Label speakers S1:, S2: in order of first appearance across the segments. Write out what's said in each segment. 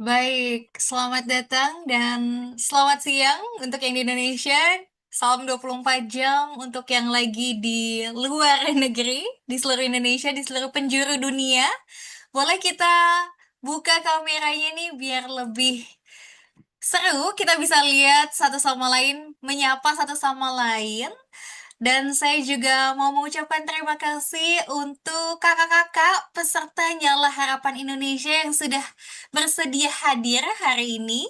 S1: Baik, selamat datang dan selamat siang untuk yang di Indonesia. Salam 24 jam untuk yang lagi di luar negeri, di seluruh Indonesia, di seluruh penjuru dunia. Boleh kita buka kameranya nih biar lebih seru, kita bisa lihat satu sama lain, menyapa satu sama lain. Dan saya juga mau mengucapkan terima kasih untuk kakak-kakak peserta Nyala Harapan Indonesia yang sudah bersedia hadir hari ini.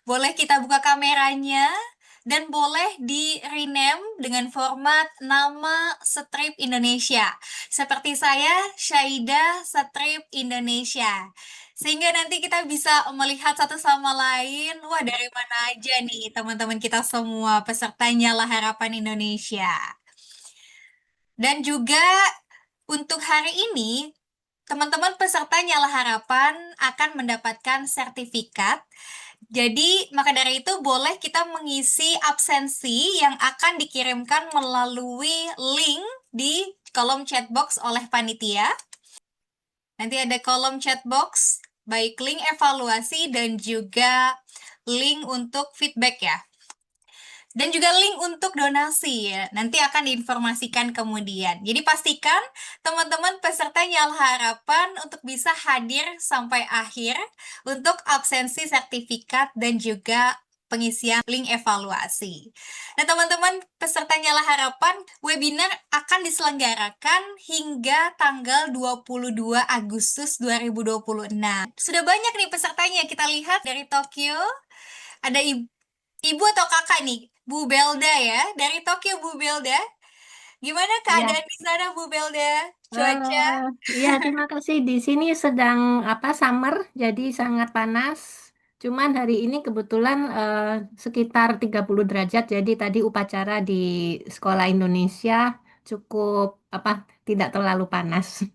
S1: Boleh kita buka kameranya dan boleh di rename dengan format nama Strip Indonesia. Seperti saya, Syaida Strip Indonesia. Sehingga nanti kita bisa melihat satu sama lain, wah dari mana aja nih teman-teman kita semua peserta Nyala Harapan Indonesia. Dan juga untuk hari ini, teman-teman peserta Nyala Harapan akan mendapatkan sertifikat. Jadi, maka dari itu boleh kita mengisi absensi yang akan dikirimkan melalui link di kolom chatbox oleh panitia. Nanti ada kolom chatbox, baik link evaluasi dan juga link untuk feedback ya. Dan juga link untuk donasi ya, nanti akan diinformasikan kemudian. Jadi pastikan teman-teman peserta Nyala Harapan untuk bisa hadir sampai akhir untuk absensi sertifikat dan juga pengisian link evaluasi. Nah, teman-teman peserta Nyala Harapan, webinar akan diselenggarakan hingga tanggal 22 Agustus 2026. Sudah banyak nih pesertanya, kita lihat dari Tokyo, ada ibu atau kakak nih, Bu Belda ya, dari Tokyo Bu Belda. Gimana
S2: Ya,
S1: keadaan di sana Bu Belda? Cuaca?
S2: eh, ya terima kasih. Di sini sedang summer, jadi sangat panas. Cuman hari ini kebetulan sekitar 30 derajat. Jadi tadi upacara di Sekolah Indonesia cukup tidak terlalu panas.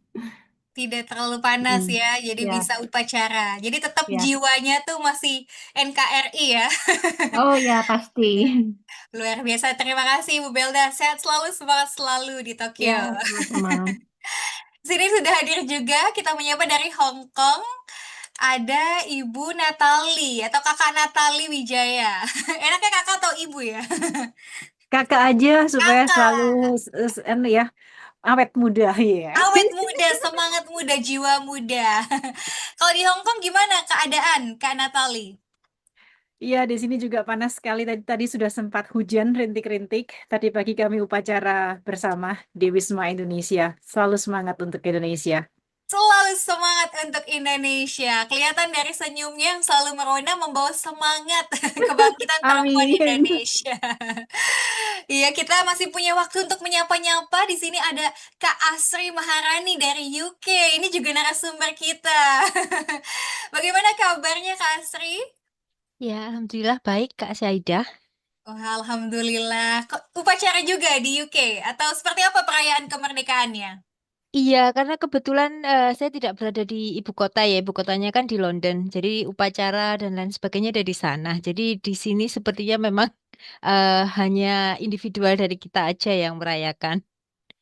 S1: Tidak terlalu panas
S2: Hmm.
S1: ya, jadi bisa
S2: Ya,
S1: upacara. Jadi tetap
S2: ya.
S1: jiwanya tuh masih NKRI ya.
S2: Oh ya pasti.
S1: Luar biasa, terima kasih Bu Belda. Sehat selalu, semangat selalu di Tokyo.
S2: Ya, sama-sama.
S1: Sini sudah hadir juga, kita menyapa dari Hong Kong. Ada Ibu Natali atau Kakak Natali Wijaya. Enaknya kakak atau ibu ya?
S2: Kakak aja supaya selalu
S1: Kakak.
S2: ya awet muda ya.
S1: Awet muda, semangat muda, jiwa muda. Kalau di Hong Kong gimana keadaan, Kak Natali?
S2: Iya, di sini juga panas sekali. Tadi sudah sempat hujan rintik-rintik. Tadi pagi kami upacara bersama di Wisma Indonesia. Selalu semangat untuk Indonesia.
S1: Selalu semangat untuk Indonesia. Kelihatan dari senyumnya yang selalu merona membawa semangat kebangkitan perempuan
S2: Amin.
S1: Indonesia. Iya, kita masih punya waktu untuk menyapa-nyapa. Di sini ada Kak Asri Maharani dari UK. Ini juga narasumber kita. Bagaimana kabarnya Kak Asri?
S3: Ya, alhamdulillah baik Kak Syaidah.
S1: Oh, alhamdulillah. Kok upacara juga di UK atau seperti apa perayaan kemerdekaannya?
S3: Iya, karena kebetulan saya tidak berada di ibu kota ya, ibu kotanya kan di London. Jadi upacara dan lain sebagainya ada di sana. Jadi di sini sepertinya memang hanya individual dari kita aja yang merayakan.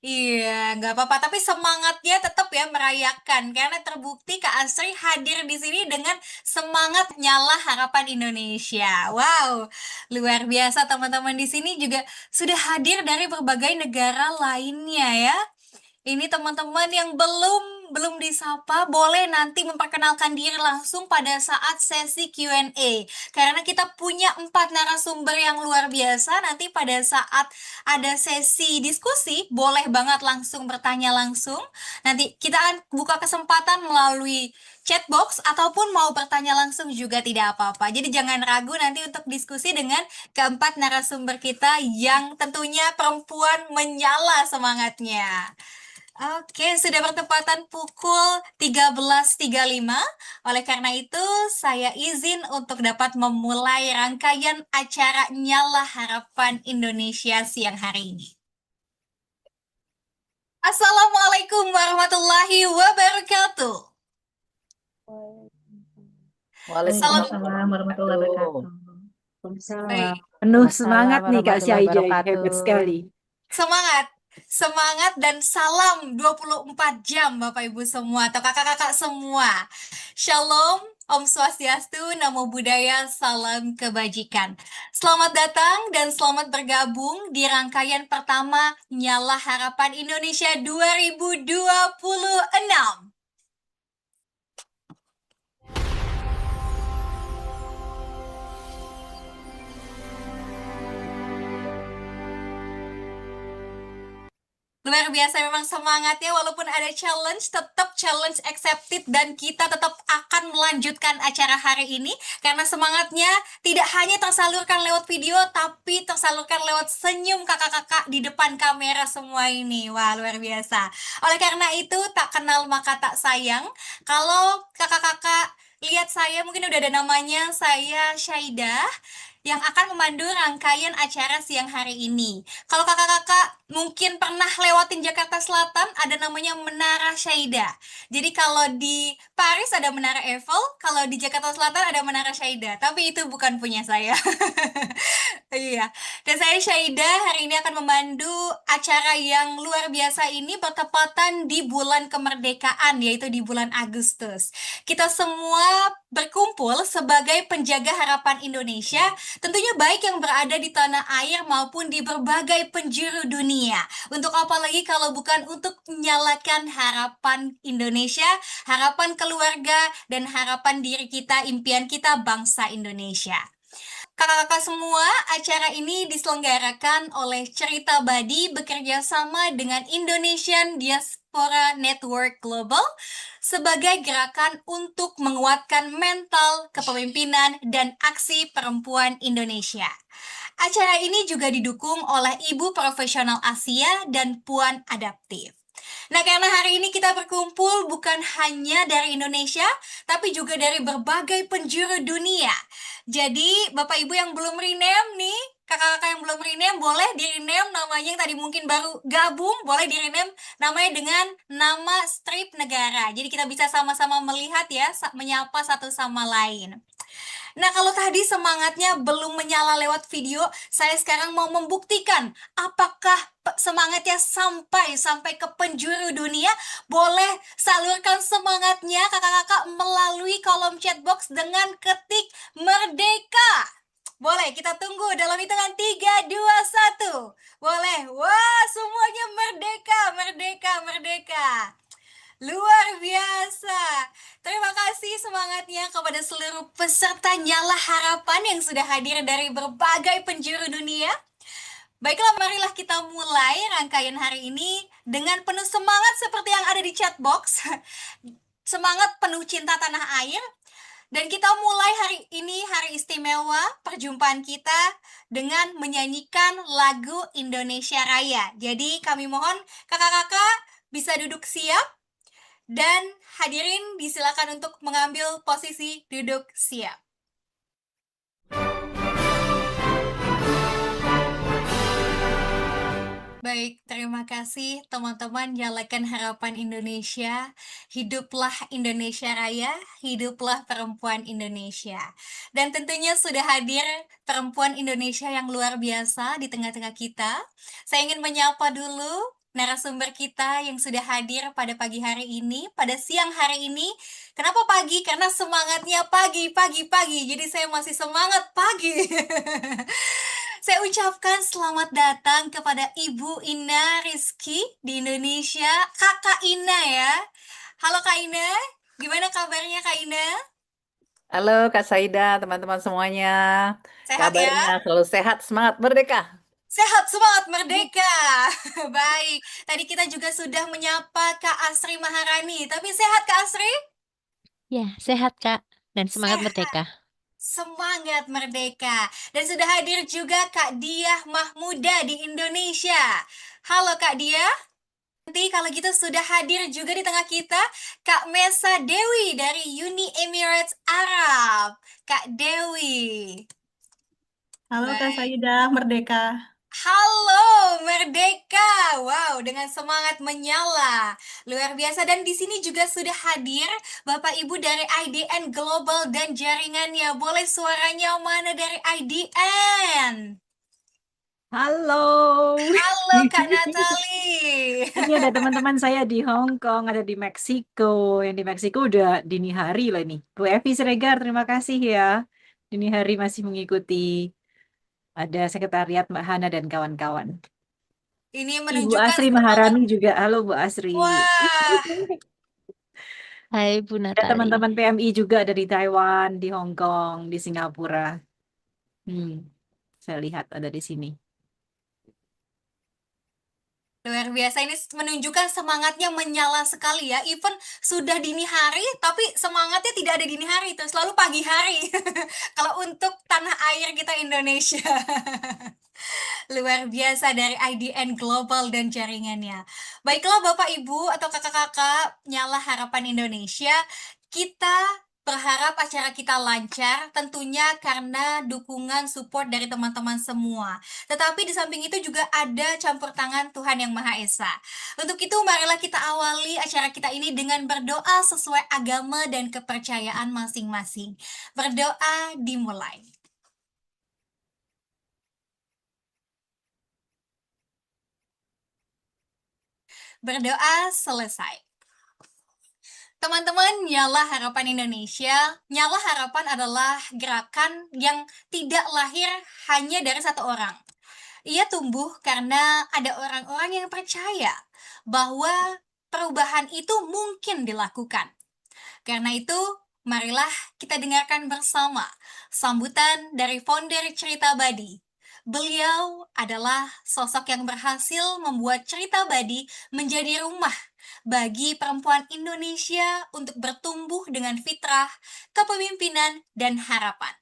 S1: Iya, nggak apa-apa. Tapi semangatnya tetap ya merayakan. Karena terbukti Kak Asri hadir di sini dengan semangat nyala harapan Indonesia. Wow, luar biasa teman-teman di sini juga sudah hadir dari berbagai negara lainnya ya. Ini teman-teman yang belum disapa, boleh nanti memperkenalkan diri langsung pada saat sesi Q&A. Karena kita punya 4 narasumber yang luar biasa, nanti pada saat ada sesi diskusi, boleh banget langsung bertanya langsung. Nanti kita akan buka kesempatan melalui chatbox ataupun mau bertanya langsung juga tidak apa-apa. Jadi jangan ragu nanti untuk diskusi dengan keempat narasumber kita yang tentunya perempuan menyala semangatnya. Oke, sudah bertepatan pukul 13.35. Oleh karena itu, saya izin untuk dapat memulai rangkaian acara Nyala Harapan Indonesia siang hari ini. Assalamualaikum warahmatullahi wabarakatuh. Salam
S2: Waalaikumsalam warahmatullahi
S4: Wabarakatuh.
S2: wabarakatuh. Waalaikumsalam.
S1: baik.
S2: Penuh
S3: Waalaikumsalam
S2: semangat nih Kak
S3: warahmatullahi
S2: Syaija. Hebat
S3: wabarakatuh.
S2: sekali.
S1: Semangat, semangat dan salam 24 jam Bapak Ibu semua atau kakak-kakak semua. Shalom, Om Swastiastu, Namo Buddhaya, Salam Kebajikan. Selamat datang dan selamat bergabung di rangkaian pertama Nyala Harapan Indonesia 2026. Luar biasa memang semangatnya, walaupun ada challenge, tetap challenge accepted dan kita tetap akan melanjutkan acara hari ini karena semangatnya tidak hanya tersalurkan lewat video tapi tersalurkan lewat senyum kakak-kakak di depan kamera semua ini. Wah, luar biasa. Oleh karena itu, tak kenal maka tak sayang. Kalau kakak-kakak lihat saya, mungkin udah ada namanya, saya Syaidah yang akan memandu rangkaian acara siang hari ini. Kalau kakak-kakak mungkin pernah lewatin Jakarta Selatan, ada namanya Menara Syaida. Jadi kalau di Paris ada Menara Eiffel, kalau di Jakarta Selatan ada Menara Syaida. Tapi itu bukan punya saya. Iya. Dan saya Syaida hari ini akan memandu acara yang luar biasa ini bertepatan di bulan kemerdekaan, yaitu di bulan Agustus. Kita semua berkumpul sebagai penjaga harapan Indonesia, tentunya baik yang berada di tanah air maupun di berbagai penjuru dunia. Untuk apa lagi kalau bukan untuk menyalakan harapan Indonesia, harapan keluarga, dan harapan diri kita, impian kita bangsa Indonesia. Kakak-kakak semua, acara ini diselenggarakan oleh Cerita Badi bekerja sama dengan Indonesian Diaspora Network Global sebagai gerakan untuk menguatkan mental, kepemimpinan, dan aksi perempuan Indonesia. Acara ini juga didukung oleh Ibu Profesional Asia dan Puan Adaptif. Nah, karena hari ini kita berkumpul bukan hanya dari Indonesia, tapi juga dari berbagai penjuru dunia. Jadi, Bapak Ibu yang belum rename nih, kakak-kakak yang belum rename, boleh di-rename namanya yang tadi mungkin baru gabung, boleh di-rename namanya dengan nama strip negara. Jadi kita bisa sama-sama melihat ya, menyapa satu sama lain. Nah, kalau tadi semangatnya belum menyala lewat video, saya sekarang mau membuktikan apakah semangatnya sampai ke penjuru dunia. Boleh salurkan semangatnya kakak-kakak melalui kolom chat box dengan ketik merdeka. Boleh, kita tunggu dalam hitungan 3, 2, 1. Boleh. Wah, semuanya merdeka, merdeka, merdeka. Luar biasa. Terima kasih semangatnya kepada seluruh peserta Nyala Harapan yang sudah hadir dari berbagai penjuru dunia. Baiklah, marilah kita mulai rangkaian hari ini dengan penuh semangat seperti yang ada di chat box. Semangat penuh cinta tanah air. Dan kita mulai hari ini, hari istimewa, perjumpaan kita dengan menyanyikan lagu Indonesia Raya. Jadi kami mohon kakak-kakak bisa duduk siap. Dan hadirin disilakan untuk mengambil posisi duduk siap. Baik, terima kasih teman-teman Nyalakan Harapan Indonesia. Hiduplah Indonesia Raya, hiduplah perempuan Indonesia. Dan tentunya sudah hadir perempuan Indonesia yang luar biasa di tengah-tengah kita. Saya ingin menyapa dulu narasumber kita yang sudah hadir pada pagi hari ini, pada siang hari ini. Kenapa pagi? Karena semangatnya pagi. Jadi saya masih semangat pagi. Saya ucapkan selamat datang kepada Ibu Ina Rizky di Indonesia, Kakak Ina ya. Halo Kak Ina, gimana kabarnya Kak Ina?
S4: Halo Kak Saida, teman-teman semuanya.
S1: Sehat ya?
S4: Kabarnya selalu sehat, semangat, merdeka.
S1: Sehat, semangat, merdeka. Baik, tadi kita juga sudah menyapa Kak Asri Maharani. Tapi sehat Kak Asri?
S3: Ya, sehat Kak, dan semangat
S1: Sehat.
S3: merdeka.
S1: Semangat merdeka. Dan sudah hadir juga Kak Diah Mahmuda di Indonesia. Halo Kak Diah. Nanti kalau gitu sudah hadir juga di tengah kita Kak Mesa Dewi dari Uni Emirates Arab. Kak Dewi.
S5: Halo Kak
S1: Baik.
S5: Saida, merdeka.
S1: Halo Merdeka. Wow, dengan semangat menyala. Luar biasa. Dan di sini juga sudah hadir Bapak Ibu dari IDN Global dan jaringannya. Boleh suaranya mana dari IDN?
S6: Halo.
S1: Halo Kak Natali.
S6: Ini ada teman-teman saya di Hong Kong, ada di Meksiko. Yang di Meksiko udah dini hari loh ini. Bu Evi Siregar, terima kasih ya. Dini hari masih mengikuti. Ada sekretariat Mbak Hana dan kawan-kawan.
S1: Ini
S6: Ibu
S1: menunjukkan
S6: Asri
S1: semangat.
S6: Maharani juga. Halo Bu Asri.
S1: Wah,
S3: Hai Bu
S6: Ada
S3: Natali.
S6: teman-teman PMI juga dari Taiwan, di Hong Kong, di Singapura. Saya lihat ada di sini.
S1: luar biasa, ini menunjukkan semangatnya menyala sekali ya. Even sudah dini hari, tapi semangatnya tidak ada dini hari, itu selalu pagi hari. Kalau untuk tanah air kita Indonesia. Luar biasa dari IDN Global dan jaringannya. Baiklah Bapak Ibu atau kakak-kakak Nyala Harapan Indonesia, kita berharap acara kita lancar tentunya karena dukungan support dari teman-teman semua. Tetapi di samping itu juga ada campur tangan Tuhan Yang Maha Esa. Untuk itu marilah kita awali acara kita ini dengan berdoa sesuai agama dan kepercayaan masing-masing. Berdoa dimulai. Berdoa selesai. Teman-teman, Nyala Harapan Indonesia, Nyala Harapan adalah gerakan yang tidak lahir hanya dari satu orang. Ia tumbuh karena ada orang-orang yang percaya bahwa perubahan itu mungkin dilakukan. Karena itu, marilah kita dengarkan bersama sambutan dari founder Cerita Badi. Beliau adalah sosok yang berhasil membuat Cerita Badi menjadi rumah bagi perempuan Indonesia untuk bertumbuh dengan fitrah, kepemimpinan, dan harapan.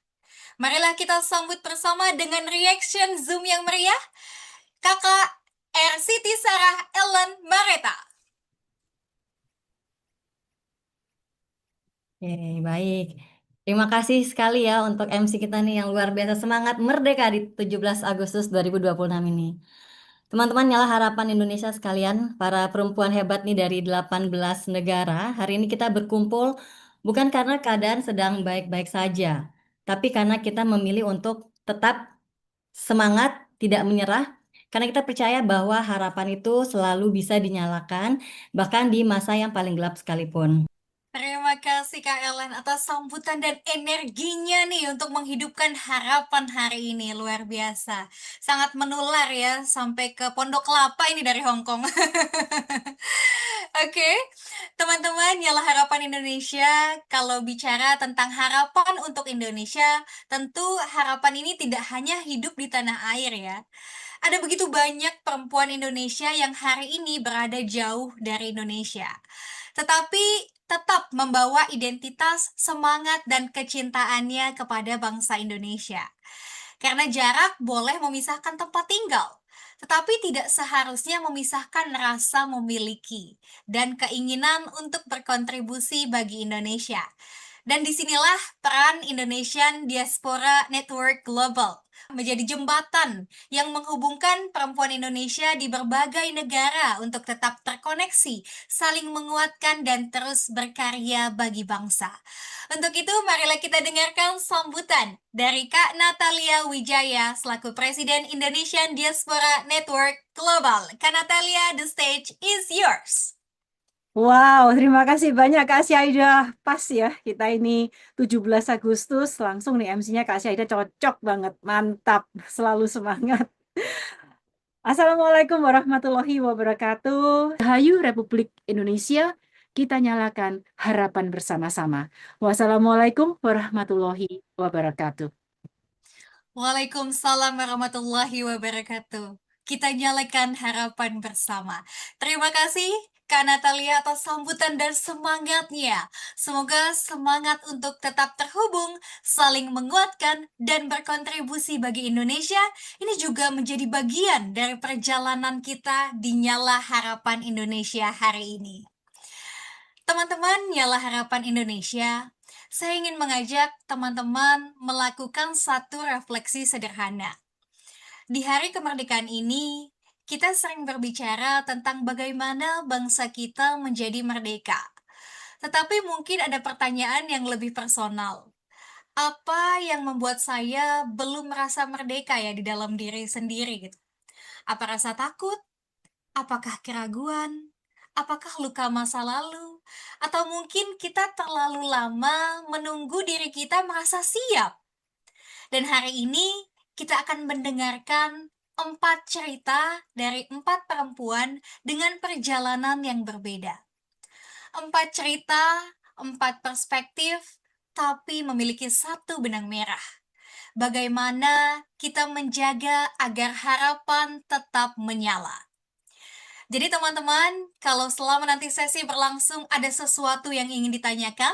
S1: Marilah kita sambut bersama dengan reaction Zoom yang meriah, Kakak Siti Sarah Ellen Mareta.
S7: Oke, baik. Terima kasih sekali ya untuk MC kita nih yang luar biasa semangat merdeka di 17 Agustus 2026 ini. Teman-teman Nyala Harapan Indonesia sekalian, para perempuan hebat nih dari 18 negara, hari ini kita berkumpul bukan karena keadaan sedang baik-baik saja, tapi karena kita memilih untuk tetap semangat, tidak menyerah, karena kita percaya bahwa harapan itu selalu bisa dinyalakan, bahkan di masa yang paling gelap sekalipun.
S1: Terima kasih Kak Ellen atas sambutan dan energinya nih untuk menghidupkan harapan hari ini. Luar biasa. Sangat menular ya sampai ke Pondok Kelapa ini dari Hong Kong. Oke, teman-teman Nyala Harapan Indonesia, kalau bicara tentang harapan untuk Indonesia, tentu harapan ini tidak hanya hidup di tanah air ya. Ada begitu banyak perempuan Indonesia yang hari ini berada jauh dari Indonesia. Tetapi tetap membawa identitas, semangat, dan kecintaannya kepada bangsa Indonesia. Karena jarak boleh memisahkan tempat tinggal, tetapi tidak seharusnya memisahkan rasa memiliki dan keinginan untuk berkontribusi bagi Indonesia. Dan disinilah peran Indonesian Diaspora Network Global menjadi jembatan yang menghubungkan perempuan Indonesia di berbagai negara untuk tetap terkoneksi, saling menguatkan, dan terus berkarya bagi bangsa. Untuk itu, marilah kita dengarkan sambutan dari Kak Natalia Wijaya selaku Presiden Indonesian Diaspora Network Global. Kak Natalia, the stage is yours.
S6: Wow, terima kasih banyak Kak Syaida. Pas ya, kita ini 17 Agustus, langsung nih MC-nya Kak Syaida cocok banget. Mantap, selalu semangat. Assalamualaikum warahmatullahi wabarakatuh. Rahayu Republik Indonesia, kita nyalakan harapan bersama-sama. Wassalamualaikum warahmatullahi wabarakatuh.
S1: Waalaikumsalam warahmatullahi wabarakatuh. Kita nyalakan harapan bersama. Terima kasih Kak Natalia atas sambutan dan semangatnya. Semoga semangat untuk tetap terhubung, saling menguatkan, dan berkontribusi bagi Indonesia ini juga menjadi bagian dari perjalanan kita di Nyala Harapan Indonesia hari ini. Teman-teman Nyala Harapan Indonesia, saya ingin mengajak teman-teman melakukan satu refleksi sederhana. Di hari kemerdekaan ini, kita sering berbicara tentang bagaimana bangsa kita menjadi merdeka. Tetapi mungkin ada pertanyaan yang lebih personal. Apa yang membuat saya belum merasa merdeka ya di dalam diri sendiri gitu? Apa rasa takut? Apakah keraguan? Apakah luka masa lalu? Atau mungkin kita terlalu lama menunggu diri kita merasa siap? Dan hari ini kita akan mendengarkan 4 cerita dari 4 perempuan dengan perjalanan yang berbeda. 4 cerita, 4 perspektif, tapi memiliki satu benang merah. Bagaimana kita menjaga agar harapan tetap menyala. Jadi teman-teman, kalau selama nanti sesi berlangsung ada sesuatu yang ingin ditanyakan,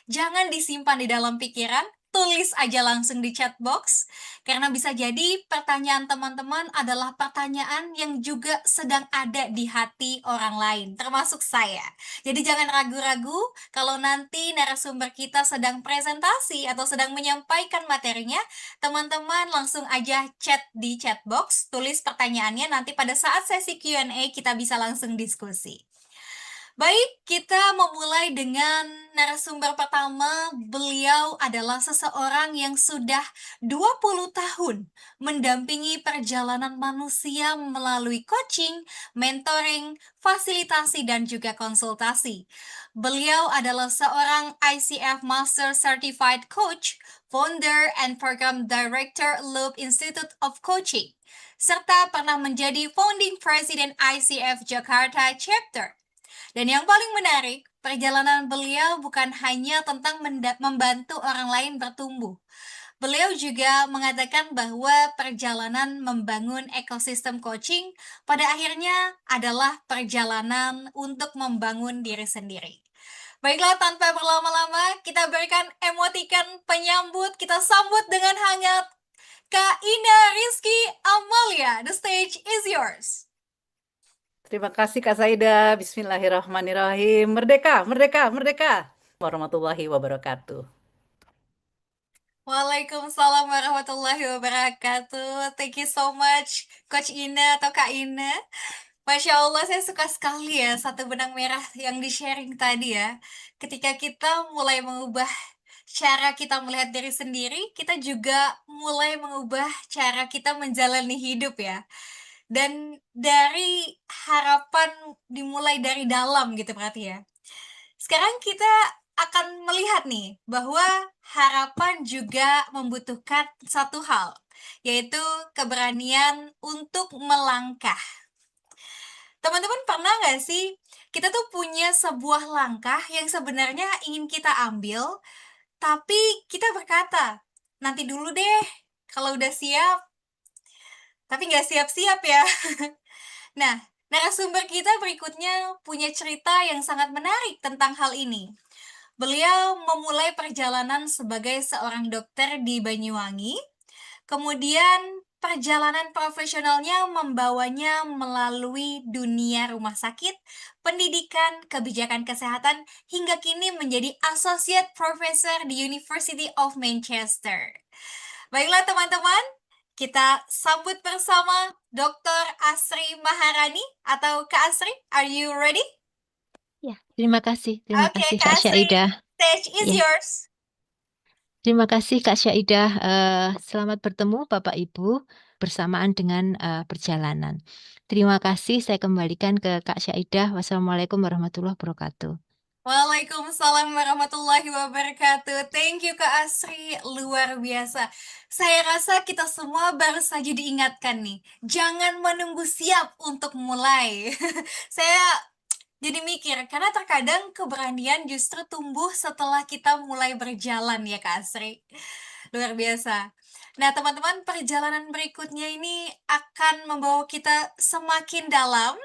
S1: jangan disimpan di dalam pikiran, tulis aja langsung di chat box, karena bisa jadi pertanyaan teman-teman adalah pertanyaan yang juga sedang ada di hati orang lain, termasuk saya. Jadi jangan ragu-ragu kalau nanti narasumber kita sedang presentasi atau sedang menyampaikan materinya, teman-teman langsung aja chat di chat box, tulis pertanyaannya, nanti pada saat sesi Q&A kita bisa langsung diskusi. Baik, kita memulai dengan narasumber pertama. Beliau adalah seseorang yang sudah 20 tahun mendampingi perjalanan manusia melalui coaching, mentoring, fasilitasi, dan juga konsultasi. Beliau adalah seorang ICF Master Certified Coach, founder and program director Loop Institute of Coaching, serta pernah menjadi founding president ICF Jakarta Chapter. Dan yang paling menarik, perjalanan beliau bukan hanya tentang membantu orang lain bertumbuh. Beliau juga mengatakan bahwa perjalanan membangun ekosistem coaching pada akhirnya adalah perjalanan untuk membangun diri sendiri. Baiklah, tanpa berlama-lama, kita berikan emotikan penyambut. Kita sambut dengan hangat Kak Ina Rizky Amalia. The stage is yours.
S4: Terima kasih Kak Saida. Bismillahirrahmanirrahim. Merdeka, merdeka, merdeka. Warahmatullahi wabarakatuh.
S1: Waalaikumsalam warahmatullahi wabarakatuh. Thank you so much, Coach Ina atau Kak Ina. Masya Allah, saya suka sekali ya satu benang merah yang di-sharing tadi ya. Ketika kita mulai mengubah cara kita melihat diri sendiri, kita juga mulai mengubah cara kita menjalani hidup ya. Dan dari harapan dimulai dari dalam gitu berarti ya. Sekarang kita akan melihat nih bahwa harapan juga membutuhkan satu hal, yaitu keberanian untuk melangkah. Teman-teman pernah nggak sih, kita tuh punya sebuah langkah yang sebenarnya ingin kita ambil, tapi kita berkata, nanti dulu deh, kalau udah siap, tapi nggak siap-siap ya. Nah, narasumber kita berikutnya punya cerita yang sangat menarik tentang hal ini. Beliau memulai perjalanan sebagai seorang dokter di Banyuwangi, kemudian perjalanan profesionalnya membawanya melalui dunia rumah sakit, pendidikan, kebijakan kesehatan, hingga kini menjadi Associate Professor di University of Manchester. Baiklah teman-teman, kita sambut bersama Dr. Asri Maharani atau Kak Asri. Are you ready?
S3: Ya, terima kasih
S1: Oke,
S3: Kak
S1: Kak Asri,
S3: Syaidah.
S1: stage is
S3: Ya.
S1: yours.
S3: Terima kasih Kak Syaidah. Selamat bertemu Bapak Ibu bersamaan dengan perjalanan. Terima kasih, saya kembalikan ke Kak Syaidah. Wassalamualaikum warahmatullahi wabarakatuh.
S1: Waalaikumsalam warahmatullahi wabarakatuh. Thank you Kak Asri, luar biasa. Saya rasa kita semua baru saja diingatkan nih, jangan menunggu siap untuk mulai. Saya jadi mikir, karena terkadang keberanian justru tumbuh setelah kita mulai berjalan ya Kak Asri. Luar biasa. Nah teman-teman, perjalanan berikutnya ini akan membawa kita semakin dalam,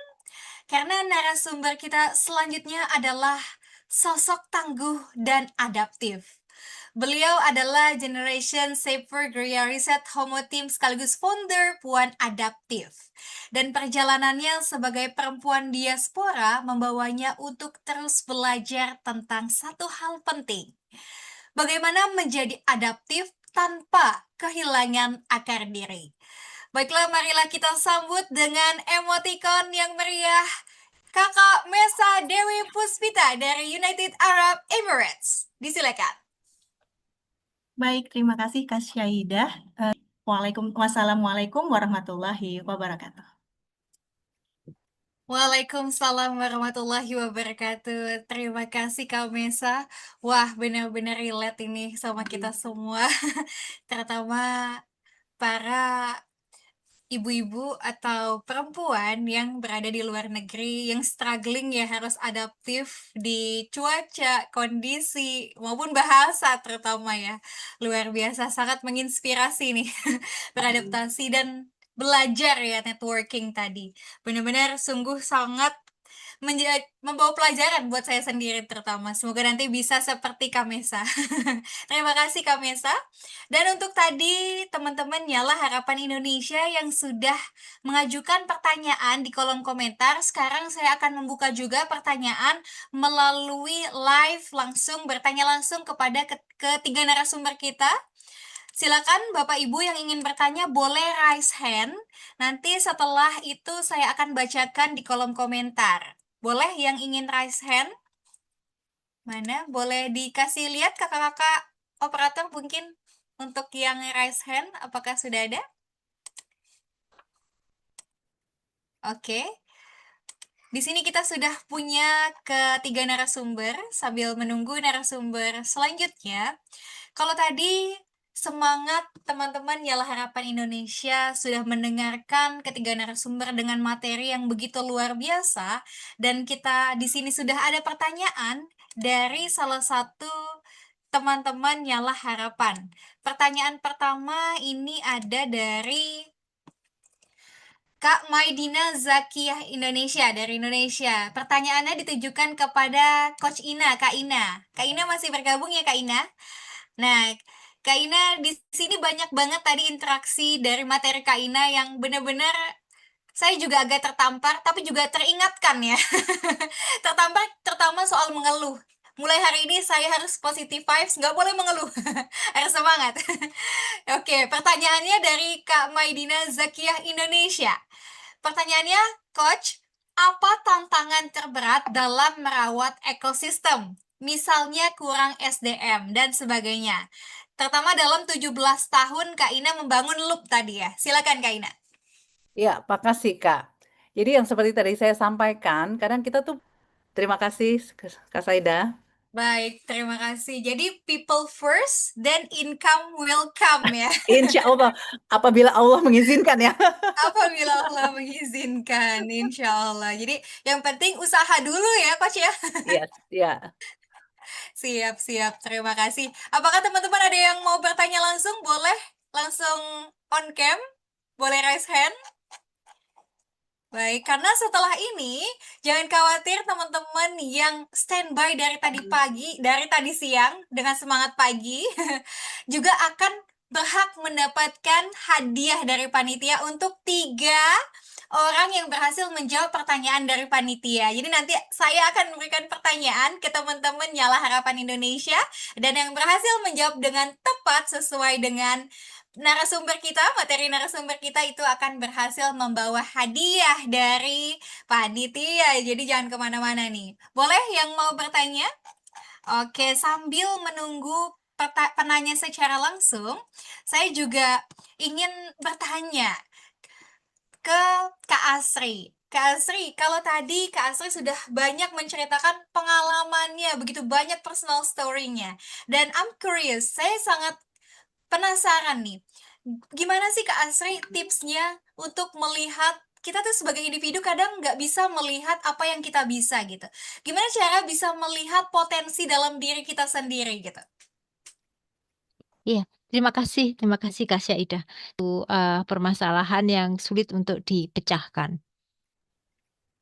S1: karena narasumber kita selanjutnya adalah sosok tangguh dan adaptif. Beliau adalah Generation Saver Gria Reset Homo Team sekaligus founder Puan Adaptif. Dan perjalanannya sebagai perempuan diaspora membawanya untuk terus belajar tentang satu hal penting. Bagaimana menjadi adaptif tanpa kehilangan akar diri. Baiklah, marilah kita sambut dengan emoticon yang meriah Kakak Mesa Dewi Puspita dari United Arab Emirates. Disilakan.
S5: Baik, terima kasih Kak Syaidah. Wassalamualaikum warahmatullahi wabarakatuh.
S1: Waalaikumsalam warahmatullahi wabarakatuh. Terima kasih Kak Mesa. Wah, benar-benar relate ini sama kita semua. Terutama para ibu-ibu atau perempuan yang berada di luar negeri yang struggling ya harus adaptif di cuaca, kondisi maupun bahasa terutama ya. Luar biasa sangat menginspirasi nih beradaptasi dan belajar ya networking tadi. Benar-benar sungguh sangat membawa pelajaran buat saya sendiri terutama. Semoga nanti bisa seperti Kamesa. Terima kasih Kamesa. Dan untuk tadi teman-teman Nyala Harapan Indonesia yang sudah mengajukan pertanyaan di kolom komentar, sekarang saya akan membuka juga pertanyaan melalui live langsung, bertanya langsung kepada ketiga narasumber kita. Silakan Bapak Ibu yang ingin bertanya boleh raise hand. Nanti setelah itu saya akan bacakan di kolom komentar. Boleh yang ingin raise hand? Mana? Boleh dikasih lihat kakak-kakak operator mungkin untuk yang raise hand, apakah sudah ada? Oke. Di sini kita sudah punya ketiga narasumber. Sambil menunggu narasumber selanjutnya, kalau tadi semangat teman-teman Nyala Harapan Indonesia sudah mendengarkan ketiga narasumber dengan materi yang begitu luar biasa, dan kita di sini sudah ada pertanyaan dari salah satu teman-teman Nyala Harapan. Pertanyaan pertama ini ada dari Kak Maidina Zakiyah Indonesia dari Indonesia. Pertanyaannya ditujukan kepada Coach Ina, Kak Ina. Kak Ina masih bergabung ya Kak Ina? Nah, Kak Ina di sini banyak banget tadi interaksi dari materi Kak Ina yang benar-benar saya juga agak tertampar, tapi juga teringatkan ya. Tertampar terutama soal mengeluh. Mulai hari ini saya harus positive vibes, nggak boleh mengeluh. Harus semangat. Oke, pertanyaannya dari Kak Maidina Zakiyah Indonesia. Pertanyaannya, Coach, apa tantangan terberat dalam merawat ekosistem? Misalnya kurang SDM dan sebagainya. Terutama dalam 17 tahun Kak Ina membangun loop tadi ya. Silakan Kak Ina.
S4: Ya, makasih Kak. Jadi yang seperti tadi saya sampaikan, kadang kita tuh terima kasih Kak Saida.
S1: Baik, terima kasih. Jadi people first, then income will come ya.
S4: Insya Allah, apabila Allah mengizinkan ya.
S1: Apabila Allah mengizinkan, insya Allah. Jadi yang penting usaha dulu ya Coach ya.
S4: Yes, ya.
S1: Siap, siap. Terima kasih. Apakah teman-teman ada yang mau bertanya langsung? Boleh langsung on cam? Boleh raise hand? Baik, karena setelah ini jangan khawatir teman-teman yang standby dari tadi pagi, dari tadi siang dengan semangat pagi juga akan berhak mendapatkan hadiah dari panitia untuk 3 orang yang berhasil menjawab pertanyaan dari panitia. Jadi nanti saya akan memberikan pertanyaan ke teman-teman Nyala Harapan Indonesia, dan yang berhasil menjawab dengan tepat sesuai dengan narasumber kita, materi narasumber kita itu akan berhasil membawa hadiah dari panitia. Jadi jangan kemana-mana nih. Boleh yang mau bertanya? Oke, sambil menunggu penanya secara langsung, saya juga ingin bertanya ke Kak Asri. Kak Asri, kalau tadi Kak Asri sudah banyak menceritakan pengalamannya, begitu banyak personal story-nya. Dan I'm curious, saya sangat penasaran nih, gimana sih Kak Asri tipsnya untuk melihat kita tuh sebagai individu kadang nggak bisa melihat apa yang kita bisa gitu. Gimana cara bisa melihat potensi dalam diri kita sendiri gitu?
S3: Iya, terima kasih Kak Syaida. Itu permasalahan yang sulit untuk dipecahkan.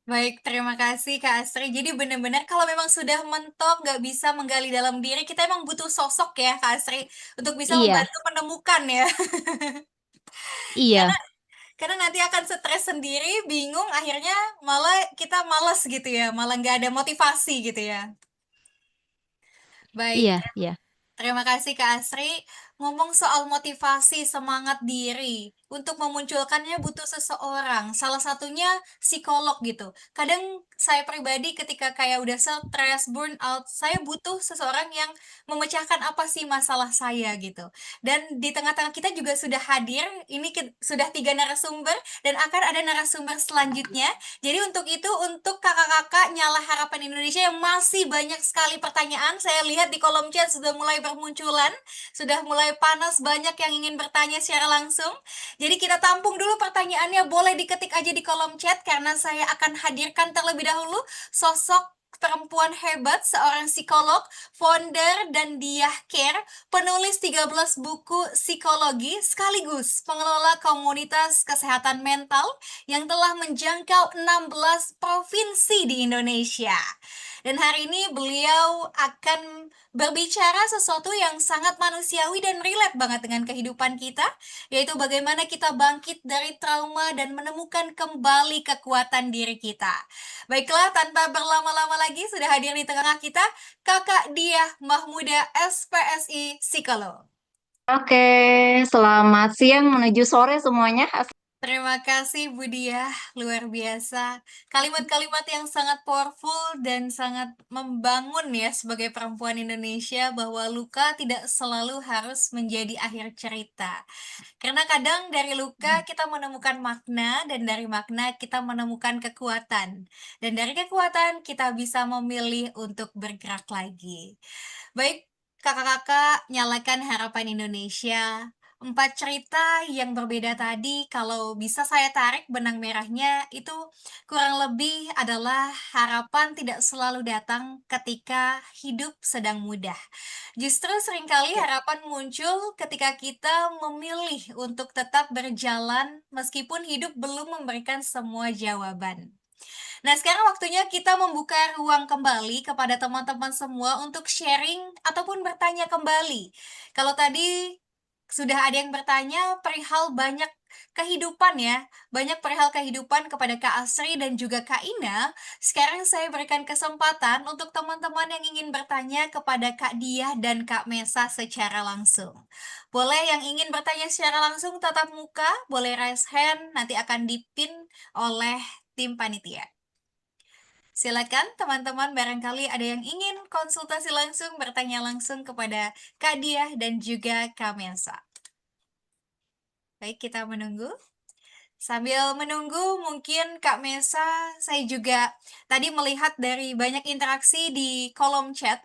S1: Baik, terima kasih Kak Asri. Jadi benar-benar kalau memang sudah mentok, nggak bisa menggali dalam diri, kita emang butuh sosok ya Kak Asri untuk bisa
S3: Iya,
S1: membantu menemukan ya.
S3: iya,
S1: Karena karena nanti akan stres sendiri, bingung, akhirnya malah kita males gitu ya, malah nggak ada motivasi gitu ya. Baik,
S3: iya, iya.
S1: terima kasih Kak Asri. Ngomong soal motivasi, semangat diri. untuk memunculkannya butuh seseorang. Salah satunya psikolog gitu. Kadang saya pribadi ketika kayak udah stres, burn out, saya butuh seseorang yang memecahkan apa sih masalah saya gitu. Dan di tengah-tengah kita juga sudah hadir, ini sudah 3 narasumber dan akan ada narasumber selanjutnya. Jadi untuk itu, untuk kakak-kakak Nyala Harapan Indonesia yang masih banyak sekali pertanyaan, saya lihat di kolom chat sudah mulai bermunculan, sudah mulai panas, banyak yang ingin bertanya secara langsung. Jadi kita tampung dulu pertanyaannya, boleh diketik aja di kolom chat karena saya akan hadirkan terlebih dahulu sosok perempuan hebat, seorang psikolog, founder dan Diah Care, penulis 13 buku psikologi sekaligus pengelola komunitas kesehatan mental yang telah menjangkau 16 provinsi di Indonesia. Dan hari ini beliau akan berbicara sesuatu yang sangat manusiawi dan relate banget dengan kehidupan kita, yaitu bagaimana kita bangkit dari trauma dan menemukan kembali kekuatan diri kita. Baiklah, tanpa berlama-lama lagi sudah hadir di tengah kita Kakak Diah Mahmuda, SPSI Psikolog.
S8: Oke, selamat siang menuju sore semuanya.
S1: Terima kasih Bu Diah, luar biasa. Kalimat-kalimat yang sangat powerful dan sangat membangun ya sebagai perempuan Indonesia bahwa luka tidak selalu harus menjadi akhir cerita. Karena kadang dari luka kita menemukan makna dan dari makna kita menemukan kekuatan. Dan dari kekuatan kita bisa memilih untuk bergerak lagi. Baik, kakak-kakak, Nyalakan Harapan Indonesia. 4 cerita yang berbeda tadi, kalau bisa saya tarik benang merahnya, itu kurang lebih adalah harapan tidak selalu datang ketika hidup sedang mudah. Justru seringkali harapan muncul ketika kita memilih untuk tetap berjalan meskipun hidup belum memberikan semua jawaban. Nah, sekarang waktunya kita membuka ruang kembali kepada teman-teman semua untuk sharing ataupun bertanya kembali. Kalau tadi sudah ada yang bertanya perihal banyak kehidupan ya, banyak perihal kehidupan kepada Kak Asri dan juga Kak Ina. Sekarang saya berikan kesempatan untuk teman-teman yang ingin bertanya kepada Kak Diah dan Kak Mesa secara langsung. Boleh yang ingin bertanya secara langsung tatap muka, boleh raise hand, nanti akan dipin oleh tim panitia. Silakan teman-teman, barangkali ada yang ingin konsultasi langsung, bertanya langsung kepada Kak Diah dan juga Kak Mesa. Baik, kita menunggu. Sambil menunggu, mungkin Kak Mesa, saya juga tadi melihat dari banyak interaksi di kolom chat.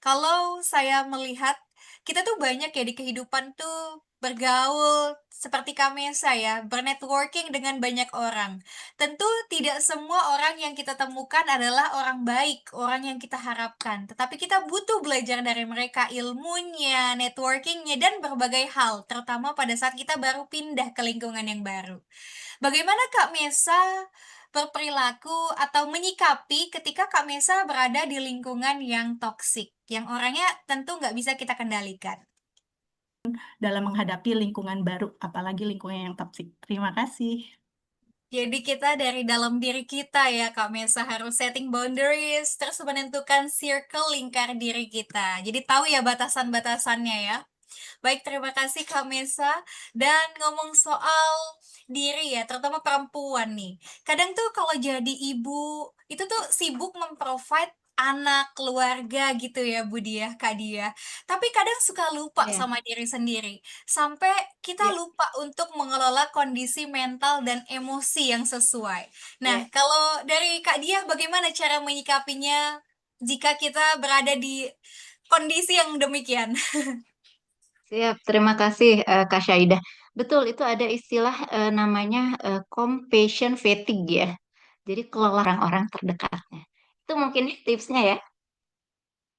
S1: Kalau saya melihat, kita tuh banyak ya di kehidupan tuh bergaul seperti Kak Mesa ya, bernetworking dengan banyak orang. Tentu tidak semua orang yang kita temukan adalah orang baik, orang yang kita harapkan. Tetapi kita butuh belajar dari mereka ilmunya, networkingnya, dan berbagai hal, terutama pada saat kita baru pindah ke lingkungan yang baru. Bagaimana Kak Mesa berperilaku atau menyikapi ketika Kak Mesa berada di lingkungan yang toksik, yang orangnya tentu nggak bisa kita kendalikan?
S5: dalam menghadapi lingkungan baru, apalagi lingkungan yang toksik. Terima kasih.
S1: Jadi kita dari dalam diri kita ya Kak Mesa harus setting boundaries, terus menentukan circle lingkar diri kita. Jadi tahu ya batasan-batasannya ya. Baik, terima kasih Kak Mesa. Dan ngomong soal diri ya, terutama perempuan nih. Kadang tuh kalau jadi ibu, itu tuh sibuk memprovide anak, keluarga gitu ya Bu Diah, Kak Diah. Tapi kadang suka lupa
S8: Ya,
S1: sama diri sendiri. Sampai kita
S8: ya,
S1: lupa untuk mengelola kondisi mental dan emosi yang sesuai. Nah,
S8: ya.
S1: kalau dari Kak Diah bagaimana cara menyikapinya jika kita berada di kondisi yang demikian?
S8: Siap, terima kasih Kak Syaidah. Betul, itu ada istilah namanya compassion fatigue ya. Jadi kelola orang-orang terdekatnya. Itu mungkin tipsnya ya.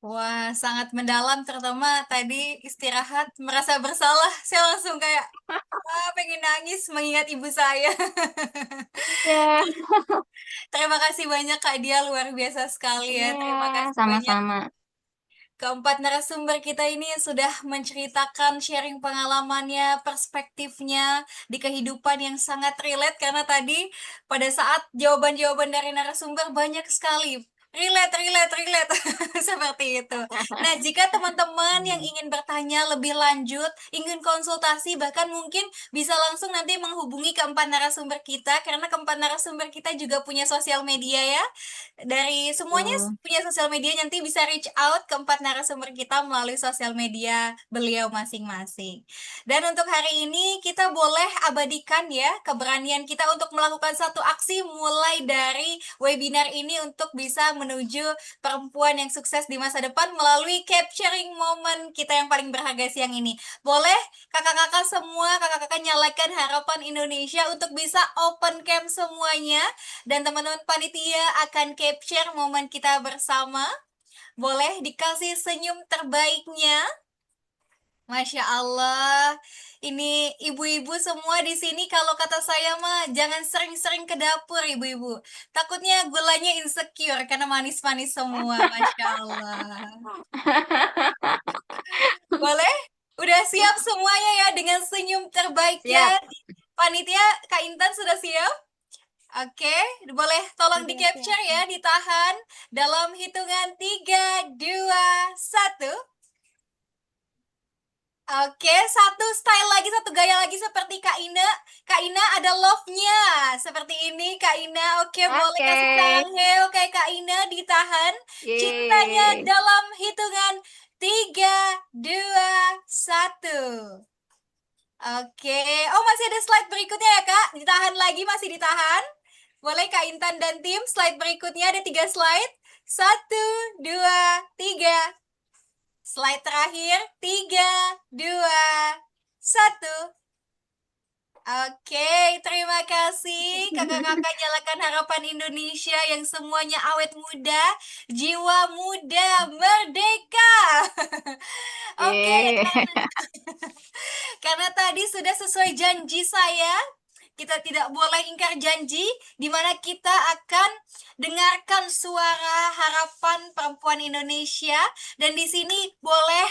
S1: Wah, sangat mendalam, terutama tadi istirahat, merasa bersalah. Saya langsung kayak, wah, pengen nangis mengingat ibu saya.
S8: Iya,
S1: Terima kasih banyak Kak Dia, luar biasa sekali ya.
S8: iya,
S1: Terima kasih banyak
S8: sama-sama.
S1: keempat narasumber kita ini yang sudah menceritakan sharing pengalamannya, perspektifnya di kehidupan yang sangat relate. Karena tadi pada saat jawaban-jawaban dari narasumber banyak sekali Relate. Seperti itu. Nah, jika teman-teman yang ingin bertanya lebih lanjut, ingin konsultasi, bahkan mungkin bisa langsung nanti menghubungi keempat narasumber kita, karena keempat narasumber kita juga punya sosial media ya. Dari semuanya
S3: Tuh.
S1: punya sosial media, nanti bisa reach out keempat narasumber kita melalui sosial media beliau masing-masing. Dan untuk hari ini kita boleh abadikan ya keberanian kita untuk melakukan satu aksi mulai dari webinar ini untuk bisa menuju perempuan yang sukses di masa depan melalui capturing moment kita yang paling berharga siang ini. Boleh kakak-kakak semua, kakak-kakak nyalakan Harapan Indonesia untuk bisa open cam semuanya dan teman-teman panitia akan capture momen kita bersama. Boleh dikasih senyum terbaiknya. Masya Allah, ini ibu-ibu semua di sini kalau kata saya mah jangan sering-sering ke dapur ibu-ibu. Takutnya gulanya insecure karena manis-manis semua, Masya Allah. Boleh? Udah siap semuanya ya dengan senyum terbaiknya?
S8: Siap.
S1: Panitia, Kak Intan sudah siap? Oke, boleh tolong
S8: Sudah
S1: di-capture
S8: siap.
S1: ya, ditahan dalam hitungan 3, 2, 1. Oke, satu style lagi, satu gaya lagi seperti Kak Ina. Kak Ina ada love-nya. Seperti ini, Kak Ina. Oke, boleh kasih
S8: Oke.
S1: tangan. Oke, Kak Ina ditahan. Cintanya
S8: Yeay.
S1: dalam hitungan 3, 2, 1. Oke. Oh, masih ada slide berikutnya ya, Kak? Ditahan lagi, masih ditahan. Boleh Kak Intan dan tim, slide berikutnya ada 3 slide. 1, 2, 3. Slide terakhir, 3, 2, 1. Oke, terima kasih kakak-kakak Nyalakan Harapan Indonesia yang semuanya awet muda, jiwa muda, merdeka. Oke,
S8: Yeay.
S1: karena tadi sudah sesuai janji saya, kita tidak boleh ingkar janji, di mana kita akan dengarkan suara harapan perempuan Indonesia. Dan di sini boleh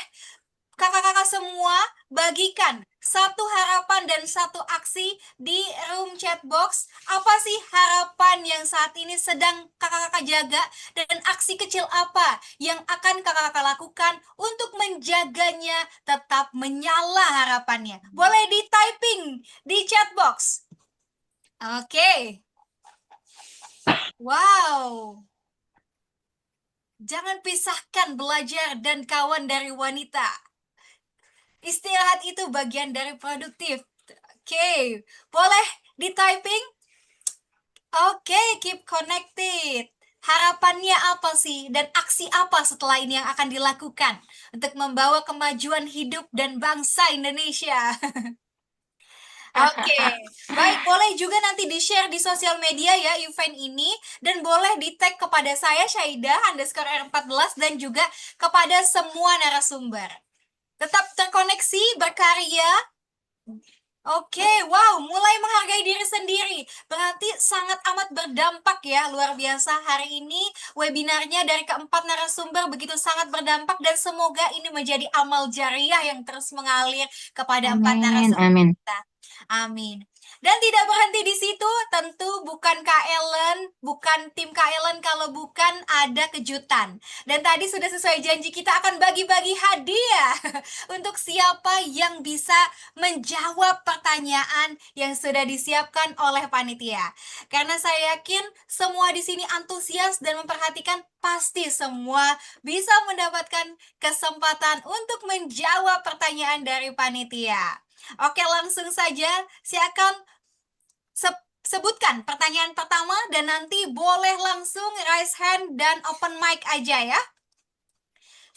S1: kakak-kakak semua bagikan satu harapan dan satu aksi di room chat box. Apa sih harapan yang saat ini sedang kakak-kakak jaga dan aksi kecil apa yang akan kakak-kakak lakukan untuk menjaganya tetap menyala harapannya? Boleh di typing di chat box. Oke. Wow. Jangan pisahkan belajar dan kawan dari wanita. Istirahat itu bagian dari produktif. Oke, boleh di typing? Oke, keep connected. Harapannya apa sih dan aksi apa setelah ini yang akan dilakukan untuk membawa kemajuan hidup dan bangsa Indonesia? Oke, baik, boleh juga nanti di-share di sosial media ya event ini, dan boleh di-tag kepada saya Syaidah_R14 dan juga kepada semua narasumber. Tetap terkoneksi, berkarya. Oke, wow, mulai menghargai diri sendiri. Berarti sangat amat berdampak ya, luar biasa. Hari ini webinarnya dari keempat narasumber begitu sangat berdampak dan semoga ini menjadi amal jariah yang terus mengalir kepada empat
S8: Amin.
S1: narasumber
S8: Amin.
S1: kita. Amin. Dan tidak berhenti di situ, tentu bukan Kak Ellen, bukan tim Kak Ellen kalau bukan ada kejutan. Dan tadi sudah sesuai janji kita akan bagi-bagi hadiah untuk siapa yang bisa menjawab pertanyaan yang sudah disiapkan oleh panitia. Karena saya yakin semua di sini antusias dan memperhatikan, pasti semua bisa mendapatkan kesempatan untuk menjawab pertanyaan dari panitia. Oke, langsung saja saya akan sebutkan pertanyaan pertama dan nanti boleh langsung raise hand dan open mic aja ya.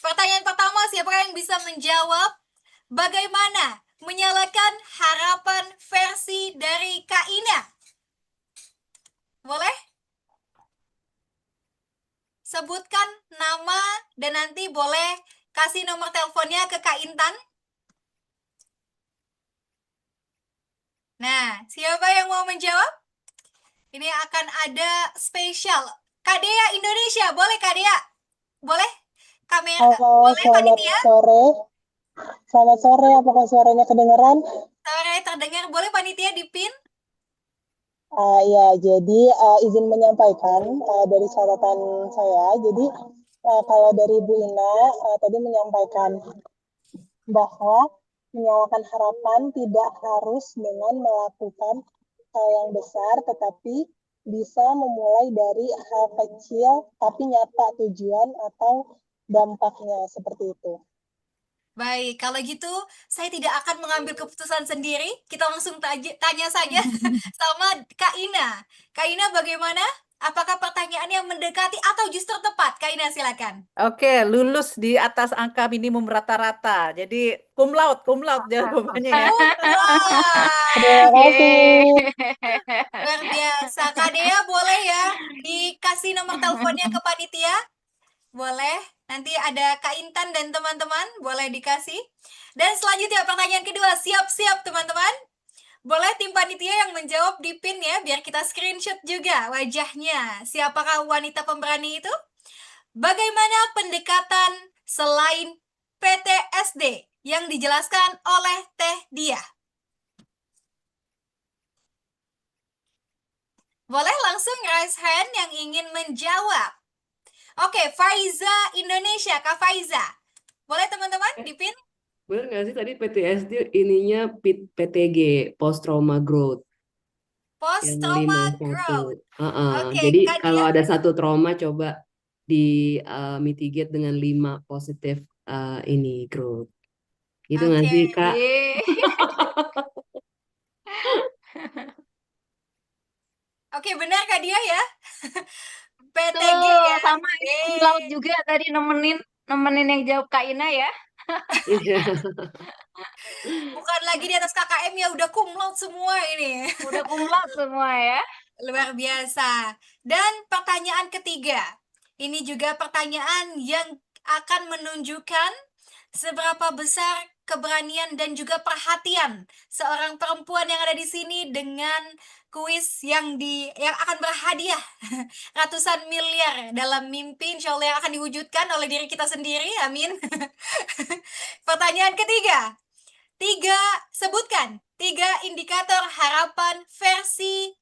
S1: Pertanyaan pertama, siapa yang bisa menjawab? Bagaimana menyalakan harapan versi dari Kak Ina? Boleh? Sebutkan nama dan nanti boleh kasih nomor teleponnya ke Kak Intan. Nah, siapa yang mau menjawab? Ini akan ada spesial. Kak Dea Indonesia, boleh Kak Dea? Boleh?
S9: Halo,
S1: Boleh
S9: selamat
S1: panitia?
S9: sore. Selamat sore, apakah suaranya kedengaran?
S1: Sore terdengar, boleh panitia dipin?
S9: Ya, jadi izin menyampaikan dari catatan saya. Jadi kalau dari Bu Ina tadi menyampaikan bahwa menyalakan harapan tidak harus dengan melakukan hal yang besar, tetapi bisa memulai dari hal kecil tapi nyata tujuan atau dampaknya seperti itu.
S1: Baik, kalau gitu saya tidak akan mengambil keputusan sendiri. Kita langsung tanya saja sama Kak Ina. Kak Ina bagaimana? Apakah pertanyaannya mendekati atau justru tepat? Kak Ina silakan.
S4: Oke, lulus di atas angka minimum rata-rata. Jadi cum laude jawabannya ya.
S1: Wah,
S9: Terima kasih.
S1: luar biasa. Kak Dea boleh ya dikasih nomor teleponnya ke panitia? Boleh. Nanti ada Kak Intan dan teman-teman, boleh dikasih. Dan selanjutnya pertanyaan kedua, siap-siap teman-teman. Boleh tim panitia yang menjawab di pin ya, biar kita screenshot juga wajahnya. Siapakah wanita pemberani itu? Bagaimana pendekatan selain PTSD yang dijelaskan oleh Teh Dia? Boleh langsung raise hand yang ingin menjawab. Oke, Faiza Indonesia, Kak Faiza. Boleh teman-teman di pin?
S10: Bener nggak sih tadi PTSD ininya PTG, Post Trauma Growth,
S1: Post
S10: yang
S1: trauma
S10: 51.
S1: growth. Oke,
S10: Jadi
S1: Kak
S10: kalau
S1: Dia.
S10: ada satu trauma coba di mitigate dengan 5 positif ini growth. Gitu nggak
S1: Oke.
S10: sih, Kak?
S8: Yeay.
S1: Oke, benar Kak Dia ya? PTG
S8: Tuh,
S1: ya.
S8: sama ini cum laude juga tadi nemenin yang jawab Kak Ina ya.
S10: Iya.
S1: Bukan lagi di atas KKM ya, udah cum laude semua ini.
S8: Udah cum laude semua ya.
S1: Luar biasa. Dan pertanyaan ketiga. Ini juga pertanyaan yang akan menunjukkan seberapa besar keberanian dan juga perhatian seorang perempuan yang ada di sini dengan kuis yang akan berhadiah ratusan miliar dalam mimpi insya Allah yang akan diwujudkan oleh diri kita sendiri. Amin. Pertanyaan ketiga. Sebutkan 3 indikator harapan versi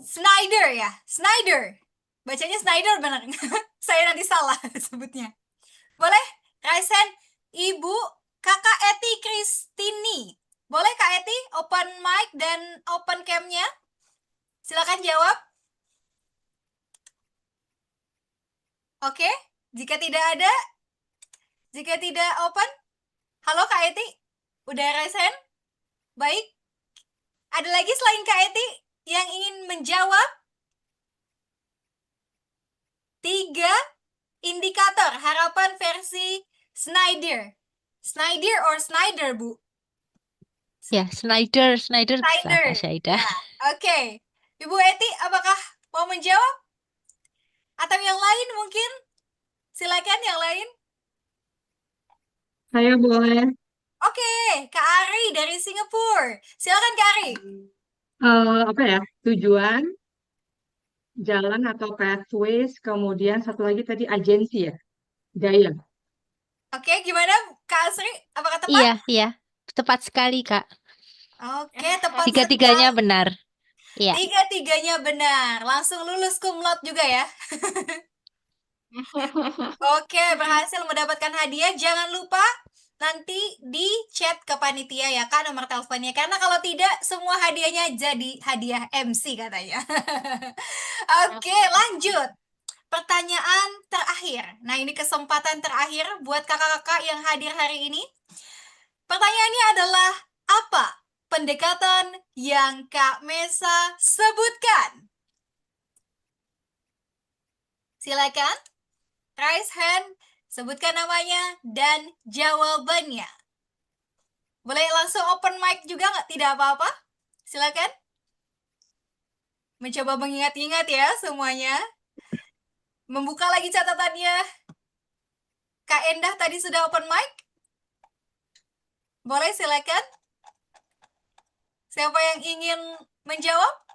S1: Snyder ya. Snyder. Bacanya Snyder benar. Saya nanti salah sebutnya. Boleh? Raise hand. Ibu Kakak Eti Kristini. Boleh Kak Eti open mic dan open cam-nya? Silakan jawab. Oke. Jika tidak ada, jika tidak open, halo Kak Eti. Udah raise hand? Baik. Ada lagi selain Kak Eti yang ingin menjawab? 3 indikator harapan versi Snyder. Snyder or Snyder, Bu?
S3: Ya, Snyder bisa
S1: Snyder.
S3: Kak Syaidah.
S1: Ya, oke. Ibu Eti, apakah mau menjawab? Atau yang lain mungkin? Silakan yang lain.
S11: Saya boleh
S1: Oke, Kak Ari dari Singapura. Silakan Kak Ari.
S11: apa ya, tujuan, jalan atau pathways, kemudian satu lagi tadi agensi ya, gaya.
S1: Oke, gimana Kak Asri? Apakah tepat?
S3: Iya, iya. Tepat sekali, Kak.
S1: Oke, tepat
S3: Tiga-tiganya
S1: sekali.
S3: benar. Iya.
S1: 3-3-nya benar. Langsung lulus cum laude juga ya. Oke, berhasil mendapatkan hadiah. Jangan lupa nanti di chat ke panitia ya Kak nomor teleponnya. Karena kalau tidak semua hadiahnya jadi hadiah MC katanya. Oke, lanjut. Pertanyaan terakhir. Nah, ini kesempatan terakhir buat kakak-kakak yang hadir hari ini. Pertanyaannya adalah apa pendekatan yang Kak Mesa sebutkan? Silakan. Raise hand, sebutkan namanya dan jawabannya. Boleh langsung open mic juga nggak? Tidak apa-apa. Silakan. Mencoba mengingat-ingat ya semuanya. Membuka lagi catatannya. Kak Endah tadi sudah open mic? Boleh silakan. Siapa yang ingin menjawab?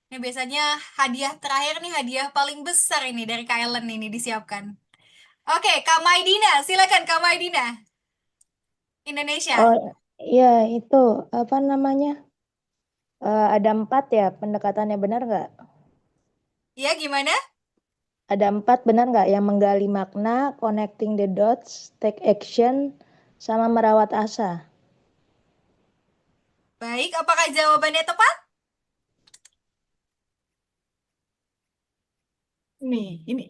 S1: Ini biasanya hadiah terakhir nih, hadiah paling besar ini dari Kak Ellen ini disiapkan. Oke, Kak Maidina, silakan Kak Maidina. Indonesia.
S9: Oh, ya itu apa namanya?
S12: Ada 4 ya pendekatannya, benar nggak?
S1: Ya, gimana?
S12: Ada 4 benar nggak? Yang menggali makna, connecting the dots, take action, sama merawat asa.
S1: Baik, apakah jawabannya tepat?
S5: Ini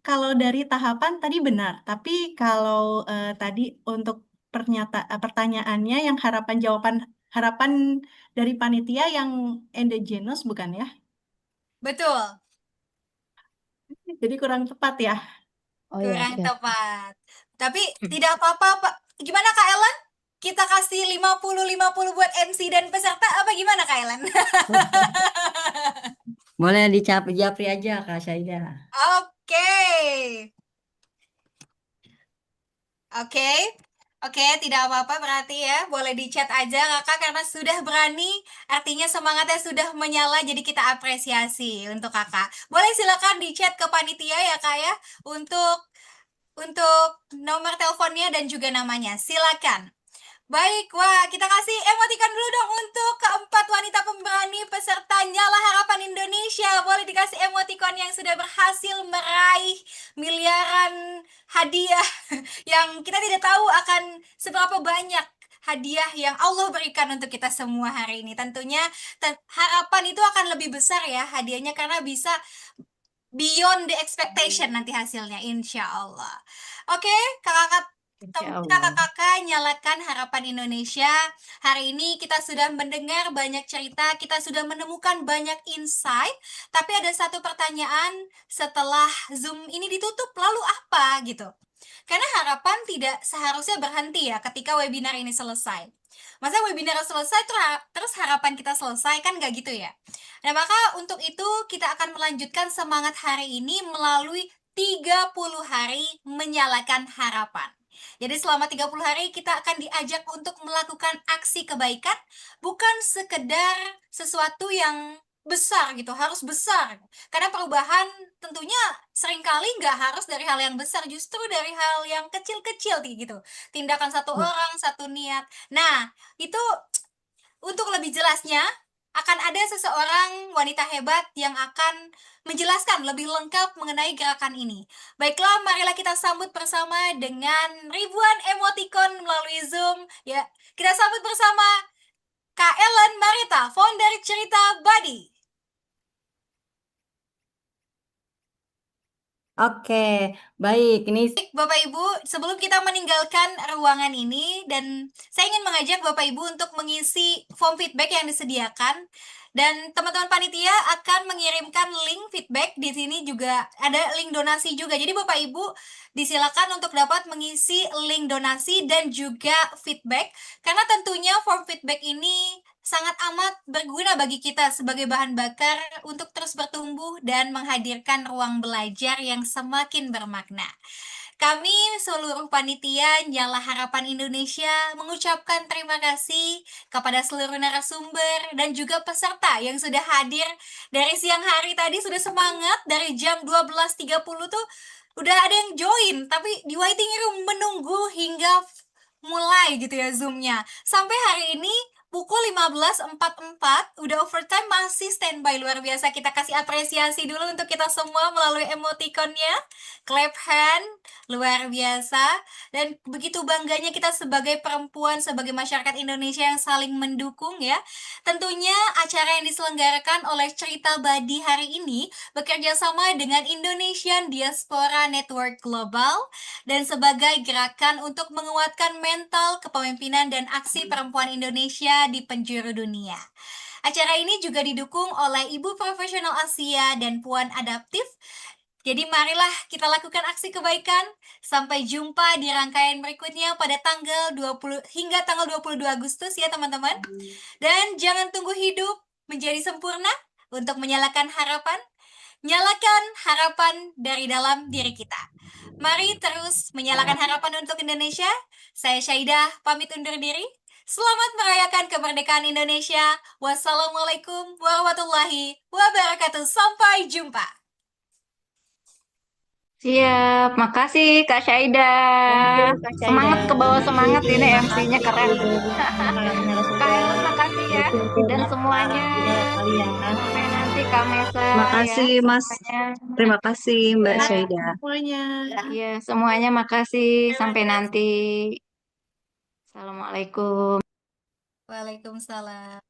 S5: kalau dari tahapan tadi benar, tapi kalau tadi untuk pertanyaannya yang harapan dari panitia yang endogenous bukan ya?
S1: Betul,
S5: Jadi kurang tepat ya.
S12: Oh ya,
S1: kurang
S12: siap.
S1: tepat. Tapi tidak apa-apa, Pak. Gimana Kak Ellen? Kita kasih 50-50 buat MC dan peserta apa gimana Kak Ellen?
S7: Boleh dicapri-japri aja Kak Syaida.
S1: Oke. Oke. Oke, tidak apa-apa berarti ya. Boleh di-chat aja Kakak karena sudah berani, artinya semangatnya sudah menyala jadi kita apresiasi untuk Kakak. Boleh silakan di-chat ke panitia ya Kak ya untuk nomor teleponnya dan juga namanya. Silakan. Baik, wah kita kasih emoticon dulu dong untuk keempat wanita pemberani peserta Nyala Harapan Indonesia. Boleh dikasih emoticon yang sudah berhasil meraih miliaran hadiah yang kita tidak tahu akan seberapa banyak hadiah yang Allah berikan untuk kita semua hari ini. Tentunya harapan itu akan lebih besar ya hadiahnya karena bisa beyond the expectation nanti hasilnya, insya Allah. Oke, kakak-kakak nyalakan Harapan Indonesia. Hari ini kita sudah mendengar banyak cerita, kita sudah menemukan banyak insight. Tapi ada satu pertanyaan setelah Zoom ini ditutup, lalu apa gitu? Karena harapan tidak seharusnya berhenti ya ketika webinar ini selesai. Masa webinar selesai terus harapan kita selesai, kan nggak gitu ya? Nah, maka untuk itu kita akan melanjutkan semangat hari ini melalui 30 hari menyalakan harapan. Jadi selama 30 hari kita akan diajak untuk melakukan aksi kebaikan, bukan sekedar sesuatu yang besar gitu, harus besar. Karena perubahan tentunya seringkali nggak harus dari hal yang besar, justru dari hal yang kecil-kecil gitu. Tindakan satu orang, satu niat. Nah, itu untuk lebih jelasnya, akan ada seseorang wanita hebat yang akan menjelaskan lebih lengkap mengenai gerakan ini. Baiklah, marilah kita sambut bersama dengan ribuan emoticon melalui Zoom. Ya, kita sambut bersama Kak Ellen Marita, founder Cerita Body.
S7: Oke, baik. Ini
S1: Bapak Ibu, sebelum kita meninggalkan ruangan ini, dan saya ingin mengajak Bapak Ibu untuk mengisi form feedback yang disediakan. Dan teman-teman panitia akan mengirimkan link feedback. Di sini juga ada link donasi juga. Jadi Bapak Ibu disilakan untuk dapat mengisi link donasi dan juga feedback. Karena tentunya form feedback ini sangat amat berguna bagi kita sebagai bahan bakar untuk terus bertumbuh dan menghadirkan ruang belajar yang semakin bermakna. Kami seluruh panitia Nyala Harapan Indonesia mengucapkan terima kasih kepada seluruh narasumber dan juga peserta yang sudah hadir dari siang hari tadi, sudah semangat dari jam 12.30 tuh udah ada yang join, tapi di waiting room menunggu hingga mulai gitu ya Zoom-nya. Sampai hari ini pukul 15.44 udah overtime masih standby, luar biasa. Kita kasih apresiasi dulu untuk kita semua melalui emoticonnya, clap hand, luar biasa. Dan begitu bangganya kita sebagai perempuan, sebagai masyarakat Indonesia yang saling mendukung ya. Tentunya acara yang diselenggarakan oleh Cerita Badi hari ini bekerja sama dengan Indonesian Diaspora Network Global dan sebagai gerakan untuk menguatkan mental kepemimpinan dan aksi perempuan Indonesia di penjuru dunia. Acara ini juga didukung oleh Ibu Profesional Asia dan Puan Adaptif. Jadi marilah kita lakukan aksi kebaikan. Sampai jumpa di rangkaian berikutnya pada tanggal 20 hingga tanggal 22 Agustus ya teman-teman. Dan jangan tunggu hidup menjadi sempurna untuk menyalakan harapan. Nyalakan harapan dari dalam diri kita. Mari terus menyalakan harapan untuk Indonesia. Saya Syaidah pamit undur diri. Selamat merayakan kemerdekaan Indonesia. Wassalamualaikum warahmatullahi wabarakatuh. Sampai jumpa.
S8: Siap, makasih Kak Syaida. Semangat ke bawah semangat ini MC-nya keren. Kak Ellen, makasih ya. dan semuanya.
S7: kalian.
S8: Sampai nanti Kak Mesa
S13: Terima
S8: ya
S13: kasih Mas.
S8: semuanya.
S13: Terima kasih Mbak
S8: Ya,
S13: Syaida.
S5: Semuanya.
S8: ya semuanya makasih. Sampai nanti. Assalamualaikum.
S1: Waalaikumsalam.